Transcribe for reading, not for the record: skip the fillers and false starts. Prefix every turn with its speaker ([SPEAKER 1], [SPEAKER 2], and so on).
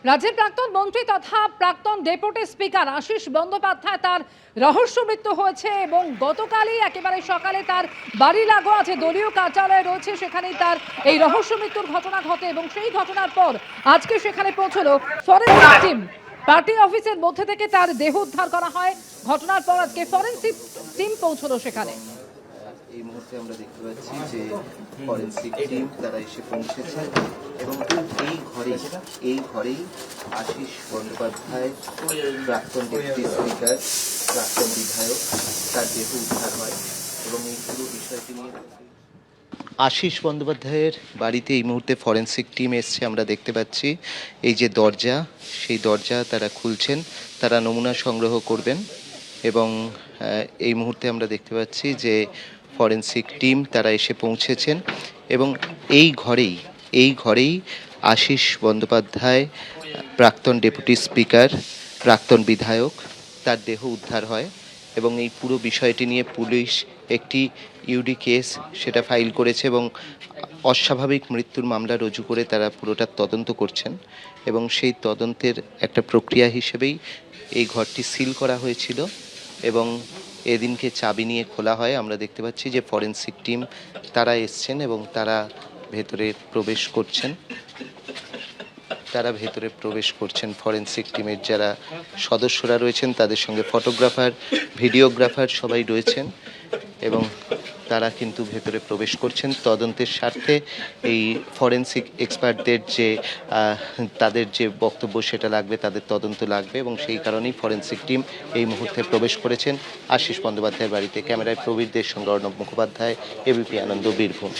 [SPEAKER 1] রাজ্যের প্রাক্তন মন্ত্রী তথা প্রাক্তন ডেপুটি স্পিকার আশিস বন্দ্যোপাধ্যায় তার রহস্য মৃত্যু হয়েছে এবং গতকালই একেবারে সকালে তার বাড়ি লাগোয়া যে দলীয় কার্যালয় রয়েছে সেখানেই তার এই রহস্য মৃত্যুর ঘটনা ঘটে এবং সেই ঘটনার পর আজকে সেখানে পৌঁছলো ফরেনসিক টিম। পার্টি অফিসের মধ্যে থেকে তার দেহ উদ্ধার করা হয়। ঘটনার পর আজকে ফরেনসিক টিম পৌঁছলো সেখানে।
[SPEAKER 2] এই মুহূর্তে আমরা দেখতে পাচ্ছি যে ফরেনসিক টিম তারা এসে পৌঁছেছে এবং এই ঘরেই আশিস বন্দ্যোপাধ্যায় প্রাক্তন ডেপুটি স্পিকার প্রাক্তন বিধায়ক তার দেহ উদ্ধার হয় এবং এই পুরো বিষয়টি নিয়ে আশিস বন্দ্যোপাধ্যায়ের বাড়িতে এই মুহূর্তে ফরেনসিক টিম এসছে। আমরা দেখতে পাচ্ছি এই যে দরজা, সেই দরজা তারা খুলছেন, তারা নমুনা সংগ্রহ করবেন এবং এই মুহূর্তে আমরা দেখতে পাচ্ছি যে ফরেনসিক টিম তারা এসে পৌঁছেছেন এবং এই ঘরেই আশিস বন্দ্যোপাধ্যায় প্রাক্তন ডেপুটি স্পিকার প্রাক্তন বিধায়ক তার দেহ উদ্ধার হয় এবং এই পুরো বিষয়টি নিয়ে পুলিশ একটি ইউডি কেস সেটা ফাইল করেছে এবং অস্বাভাবিক মৃত্যুর মামলা রুজু করে তারা পুরোটা তদন্ত করছেন এবং সেই তদন্তের একটা প্রক্রিয়া হিসেবেই এই ঘরটি সিল করা হয়েছিল এবং এদিনকে চাবি নিয়ে খোলা হয়। আমরা দেখতে পাচ্ছি যে ফরেনসিক টিম তারা এসছেন এবং তারা ভেতরে প্রবেশ করছেন ফরেনসিক টিমের যারা সদস্যরা রয়েছেন তাদের সঙ্গে ফটোগ্রাফার, ভিডিওগ্রাফার সবাই রয়েছেন এবং তারা কিন্তু ভেতরে প্রবেশ করছেন তদন্তের স্বার্থে। এই ফরেনসিক এক্সপার্টদের যে তাদের যে বক্তব্য সেটা লাগবে, তাদের তদন্ত লাগবে এবং সেই কারণেই ফরেনসিক টিম এই মুহূর্তে প্রবেশ করেছেন আশিস বন্দ্যোপাধ্যায়ের বাড়িতে। ক্যামেরায় প্রবীরদের সঙ্গে অর্ণব মুখোপাধ্যায়, এবিপি আনন্দ, বীরভূম।